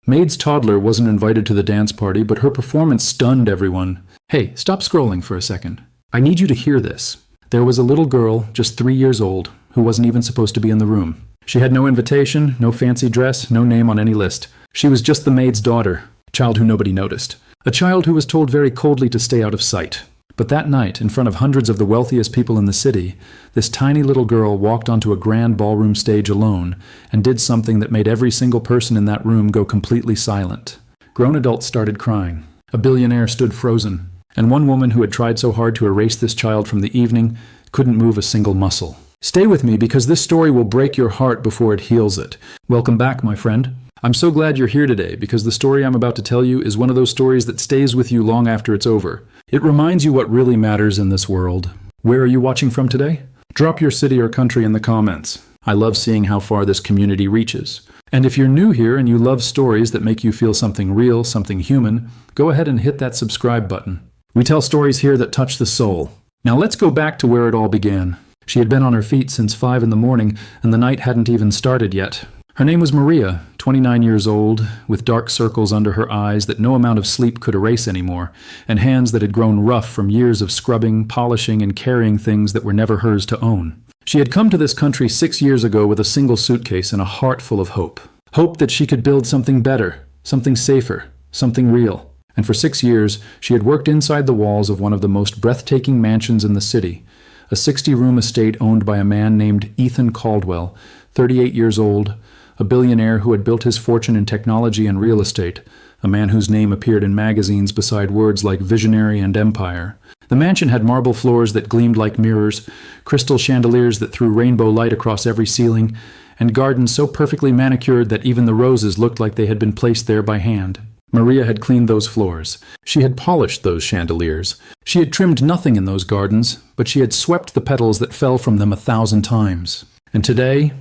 Maid's Toddler wasn't invited to the dance party, but her performance stunned everyone. Hey, stop scrolling for a second. I need you to hear this. There was a little girl, just 3 years old, who wasn't even supposed to be in the room. She had no invitation, no fancy dress, no name on any list. She was just the maid's daughter, a child who nobody noticed. A child who was told very coldly to stay out of sight. But that night, in front of hundreds of the wealthiest people in the city, this tiny little girl walked onto a grand ballroom stage alone and did something that made every single person in that room go completely silent. Grown adults started crying. A billionaire stood frozen. And one woman who had tried so hard to erase this child from the evening couldn't move a single muscle. Stay with me because this story will break your heart before it heals it. Welcome back, my friend. I'm so glad you're here today because the story I'm about to tell you is one of those stories that stays with you long after it's over. It reminds you what really matters in this world. Where are you watching from today? Drop your city or country in the comments. I love seeing how far this community reaches. And if you're new here and you love stories that make you feel something real, something human, go ahead and hit that subscribe button. We tell stories here that touch the soul. Now let's go back to where it all began. She had been on her feet since 5 in the morning, and the night hadn't even started yet. Her name was Maria, 29 years old, with dark circles under her eyes that no amount of sleep could erase anymore, and hands that had grown rough from years of scrubbing, polishing, and carrying things that were never hers to own. She had come to this country 6 years ago with a single suitcase and a heart full of hope. Hope that she could build something better, something safer, something real. And for 6 years, she had worked inside the walls of one of the most breathtaking mansions in the city, a 60-room estate owned by a man named Ethan Caldwell, 38 years old, a billionaire who had built his fortune in technology and real estate, a man whose name appeared in magazines beside words like visionary and empire. The mansion had marble floors that gleamed like mirrors, crystal chandeliers that threw rainbow light across every ceiling, and gardens so perfectly manicured that even the roses looked like they had been placed there by hand. Maria had cleaned those floors. She had polished those chandeliers. She had trimmed nothing in those gardens, but she had swept the petals that fell from them 1,000 times. And today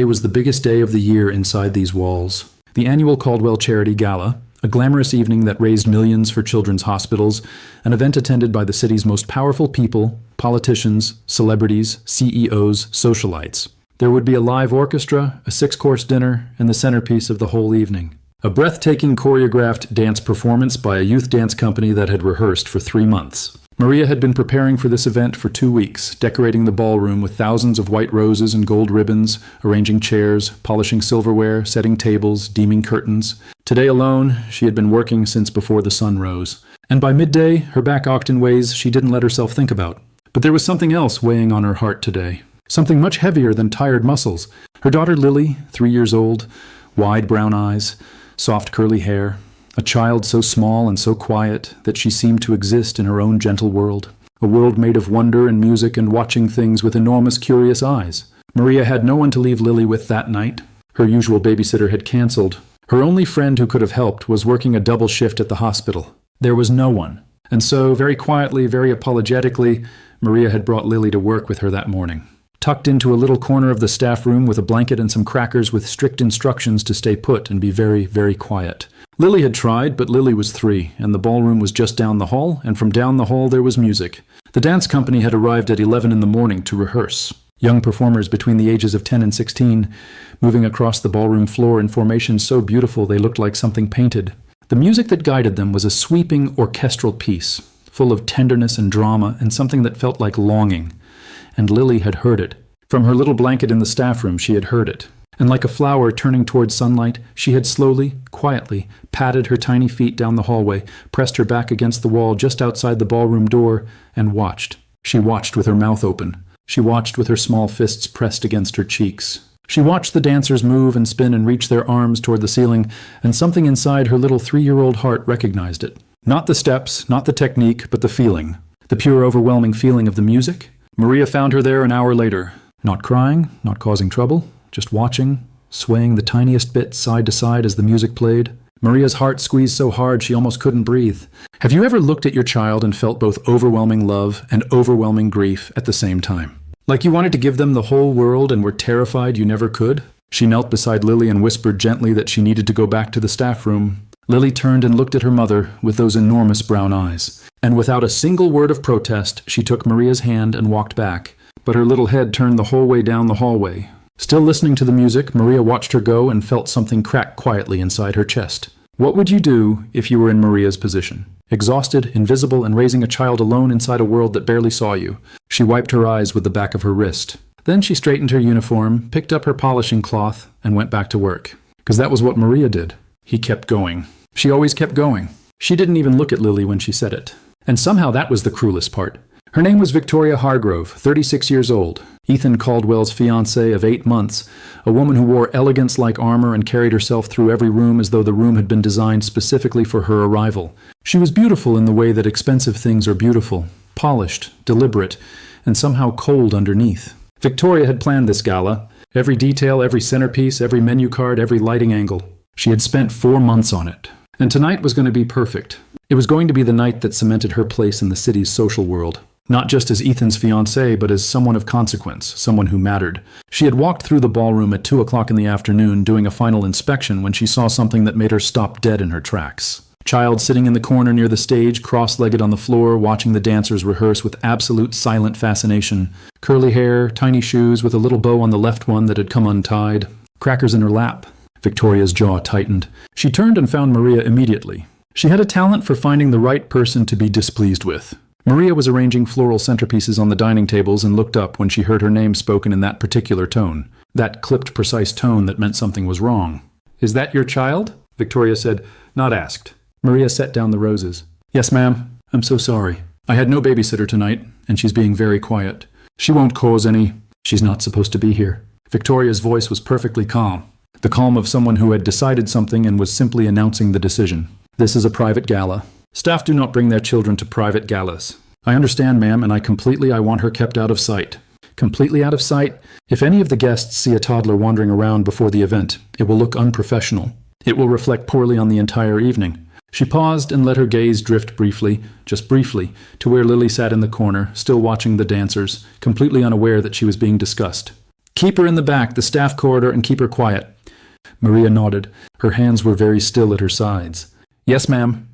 was the biggest day of the year inside these walls. The annual Caldwell Charity Gala, a glamorous evening that raised millions for children's hospitals, an event attended by the city's most powerful people, politicians, celebrities, CEOs, socialites. There would be a live orchestra, a 6-course dinner, and the centerpiece of the whole evening. A breathtaking choreographed dance performance by a youth dance company that had rehearsed for 3 months. Maria had been preparing for this event for 2 weeks, decorating the ballroom with thousands of white roses and gold ribbons, arranging chairs, polishing silverware, setting tables, deeming curtains. Today alone, she had been working since before the sun rose. And by midday, her back ached in ways she didn't let herself think about. But there was something else weighing on her heart today. Something much heavier than tired muscles. Her daughter Lily, 3 years old, wide brown eyes, soft curly hair, a child so small and so quiet that she seemed to exist in her own gentle world, a world made of wonder and music and watching things with enormous curious eyes. Maria had no one to leave Lily with that night. Her usual babysitter had canceled. Her only friend who could have helped was working a double shift at the hospital. There was no one. And so, very quietly, very apologetically, Maria had brought Lily to work with her that morning. Tucked into a little corner of the staff room with a blanket and some crackers with strict instructions to stay put and be very, very quiet. Lily had tried, but Lily was 3, and the ballroom was just down the hall, and from down the hall there was music. The dance company had arrived at 11 in the morning to rehearse. Young performers between the ages of 10 and 16, moving across the ballroom floor in formations so beautiful they looked like something painted. The music that guided them was a sweeping orchestral piece, full of tenderness and drama and something that felt like longing. And Lily had heard it. From her little blanket in the staff room, she had heard it. And like a flower turning towards sunlight, she had slowly, quietly, patted her tiny feet down the hallway, pressed her back against the wall just outside the ballroom door, and watched. She watched with her mouth open. She watched with her small fists pressed against her cheeks. She watched the dancers move and spin and reach their arms toward the ceiling, and something inside her little 3-year-old heart recognized it. Not the steps, not the technique, but the feeling. The pure, overwhelming feeling of the music. Maria found her there an hour later, not crying, not causing trouble, just watching, swaying the tiniest bit side to side as the music played. Maria's heart squeezed so hard she almost couldn't breathe. Have you ever looked at your child and felt both overwhelming love and overwhelming grief at the same time? Like you wanted to give them the whole world and were terrified you never could? She knelt beside Lily and whispered gently that she needed to go back to the staff room. Lily turned and looked at her mother with those enormous brown eyes. And without a single word of protest, she took Maria's hand and walked back. But her little head turned the whole way down the hallway, Still listening to the music, Maria watched her go and felt something crack quietly inside her chest. What would you do if you were in Maria's position? Exhausted, invisible, and raising a child alone inside a world that barely saw you. She wiped her eyes with the back of her wrist. Then she straightened her uniform, picked up her polishing cloth, and went back to work. Because that was what Maria did. He kept going. She always kept going. She didn't even look at Lily when she said it. And somehow that was the cruelest part. Her name was Victoria Hargrove, 36 years old, Ethan Caldwell's fiancée of 8 months, a woman who wore elegance like armor and carried herself through every room as though the room had been designed specifically for her arrival. She was beautiful in the way that expensive things are beautiful, polished, deliberate, and somehow cold underneath. Victoria had planned this gala, every detail, every centerpiece, every menu card, every lighting angle. She had spent 4 months on it. And tonight was going to be perfect. It was going to be the night that cemented her place in the city's social world. Not just as Ethan's fiancée, but as someone of consequence, someone who mattered. She had walked through the ballroom at 2 o'clock in the afternoon doing a final inspection when she saw something that made her stop dead in her tracks. Child sitting in the corner near the stage, cross-legged on the floor, watching the dancers rehearse with absolute silent fascination. Curly hair, tiny shoes with a little bow on the left one that had come untied. Crackers in her lap. Victoria's jaw tightened. She turned and found Maria immediately. She had a talent for finding the right person to be displeased with. Maria was arranging floral centerpieces on the dining tables and looked up when she heard her name spoken in that particular tone. That clipped, precise tone that meant something was wrong. "Is that your child?" Victoria said, not asked. Maria set down the roses. "Yes, ma'am. I'm so sorry. I had no babysitter tonight, and she's being very quiet. She won't cause any. She's not supposed to be here." Victoria's voice was perfectly calm. The calm of someone who had decided something and was simply announcing the decision. "This is a private gala. Staff do not bring their children to private galas." "I understand, ma'am, and I want her kept out of sight." "Completely out of sight? If any of the guests see a toddler wandering around before the event, it will look unprofessional. It will reflect poorly on the entire evening." She paused and let her gaze drift briefly, just briefly, to where Lily sat in the corner, still watching the dancers, completely unaware that she was being discussed. "Keep her in the back, the staff corridor, and keep her quiet." Maria nodded. Her hands were very still at her sides. "Yes, ma'am."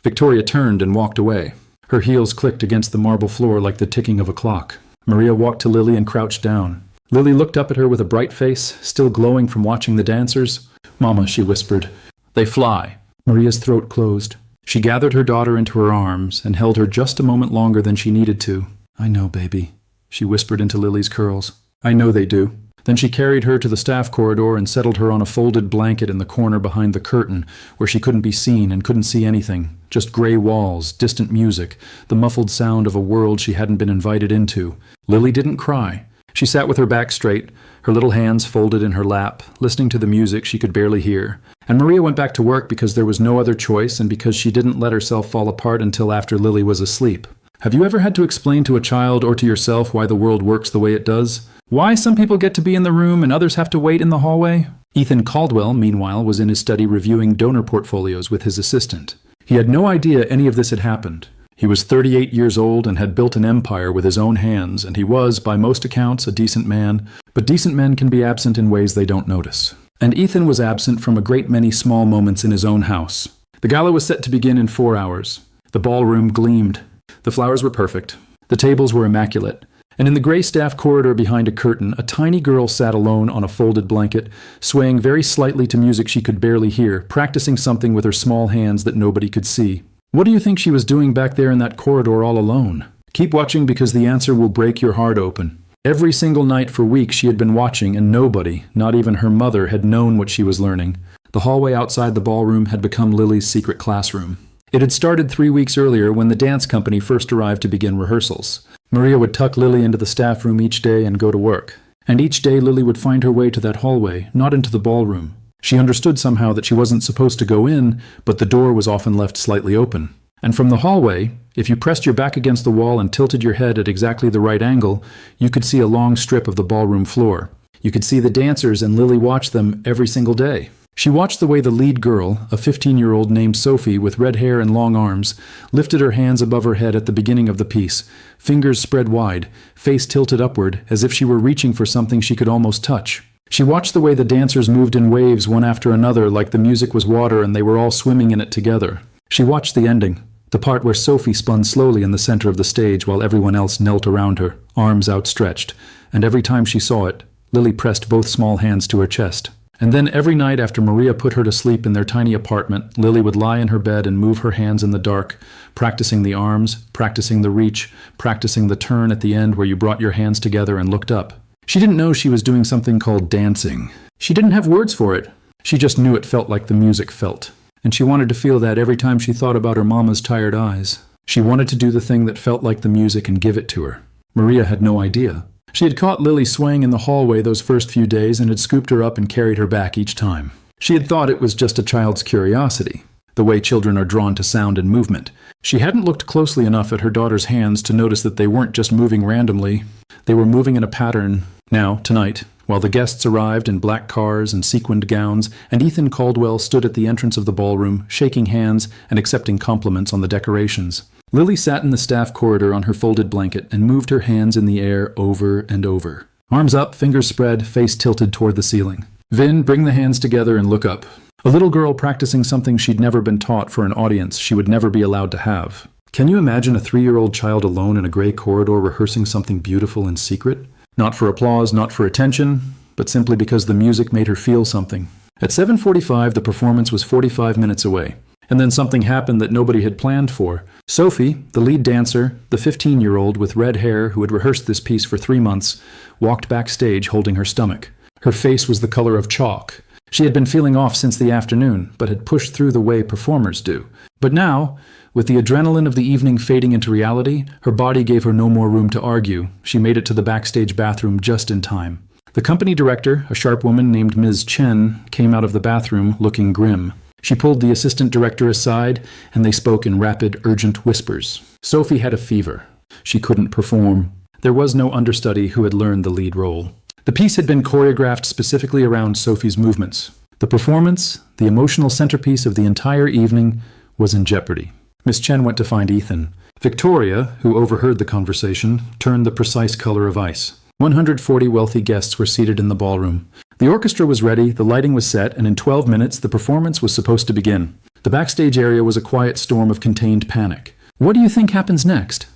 Victoria turned and walked away. Her heels clicked against the marble floor like the ticking of a clock. Maria walked to Lily and crouched down. Lily looked up at her with a bright face, still glowing from watching the dancers. "Mama," she whispered. "They fly." Maria's throat closed. She gathered her daughter into her arms and held her just a moment longer than she needed to. "I know, baby," she whispered into Lily's curls. "I know they do." Then she carried her to the staff corridor and settled her on a folded blanket in the corner behind the curtain, where she couldn't be seen and couldn't see anything. Just gray walls, distant music, the muffled sound of a world she hadn't been invited into. Lily didn't cry. She sat with her back straight, her little hands folded in her lap, listening to the music she could barely hear. And Maria went back to work because there was no other choice and because she didn't let herself fall apart until after Lily was asleep. Have you ever had to explain to a child or to yourself why the world works the way it does? Why some people get to be in the room and others have to wait in the hallway? Ethan Caldwell, meanwhile, was in his study reviewing donor portfolios with his assistant. He had no idea any of this had happened. He was 38 years old and had built an empire with his own hands, and he was, by most accounts, a decent man, but decent men can be absent in ways they don't notice. And Ethan was absent from a great many small moments in his own house. The gala was set to begin in 4 hours. The ballroom gleamed. The flowers were perfect. The tables were immaculate. And in the gray staff corridor behind a curtain, a tiny girl sat alone on a folded blanket, swaying very slightly to music she could barely hear, practicing something with her small hands that nobody could see. What do you think she was doing back there in that corridor all alone? Keep watching because the answer will break your heart open. Every single night for weeks she had been watching, and nobody, not even her mother, had known what she was learning. The hallway outside the ballroom had become Lily's secret classroom. It had started 3 weeks earlier when the dance company first arrived to begin rehearsals. Maria would tuck Lily into the staff room each day and go to work. And each day Lily would find her way to that hallway, not into the ballroom. She understood somehow that she wasn't supposed to go in, but the door was often left slightly open. And from the hallway, if you pressed your back against the wall and tilted your head at exactly the right angle, you could see a long strip of the ballroom floor. You could see the dancers, and Lily watched them every single day. She watched the way the lead girl, a 15-year-old named Sophie with red hair and long arms, lifted her hands above her head at the beginning of the piece, fingers spread wide, face tilted upward, as if she were reaching for something she could almost touch. She watched the way the dancers moved in waves one after another like the music was water and they were all swimming in it together. She watched the ending, the part where Sophie spun slowly in the center of the stage while everyone else knelt around her, arms outstretched, and every time she saw it, Lily pressed both small hands to her chest. And then every night after Maria put her to sleep in their tiny apartment, Lily would lie in her bed and move her hands in the dark, practicing the arms, practicing the reach, practicing the turn at the end where you brought your hands together and looked up. She didn't know she was doing something called dancing. She didn't have words for it. She just knew it felt like the music felt. And she wanted to feel that every time she thought about her mama's tired eyes. She wanted to do the thing that felt like the music and give it to her. Maria had no idea. She had caught Lily swaying in the hallway those first few days and had scooped her up and carried her back each time. She had thought it was just a child's curiosity, the way children are drawn to sound and movement. She hadn't looked closely enough at her daughter's hands to notice that they weren't just moving randomly. They were moving in a pattern. Now, tonight, while the guests arrived in black cars and sequined gowns, and Ethan Caldwell stood at the entrance of the ballroom, shaking hands and accepting compliments on the decorations, Lily sat in the staff corridor on her folded blanket and moved her hands in the air over and over. Arms up, fingers spread, face tilted toward the ceiling. Vin, bring the hands together and look up. A little girl practicing something she'd never been taught for an audience she would never be allowed to have. Can you imagine a 3-year-old child alone in a gray corridor rehearsing something beautiful in secret? Not for applause, not for attention, but simply because the music made her feel something. At 7:45, the performance was 45 minutes away. And then something happened that nobody had planned for. Sophie, the lead dancer, the 15-year-old with red hair who had rehearsed this piece for 3 months, walked backstage holding her stomach. Her face was the color of chalk. She had been feeling off since the afternoon, but had pushed through the way performers do. But now, with the adrenaline of the evening fading into reality, her body gave her no more room to argue. She made it to the backstage bathroom just in time. The company director, a sharp woman named Ms. Chen, came out of the bathroom looking grim. She pulled the assistant director aside, and they spoke in rapid, urgent whispers. Sophie had a fever. She couldn't perform. There was no understudy who had learned the lead role. The piece had been choreographed specifically around Sophie's movements. The performance, the emotional centerpiece of the entire evening, was in jeopardy. Miss Chen went to find Ethan. Victoria, who overheard the conversation, turned the precise color of ice. 140 wealthy guests were seated in the ballroom. The orchestra was ready, the lighting was set, and in 12 minutes the performance was supposed to begin. The backstage area was a quiet storm of contained panic. What do you think happens next?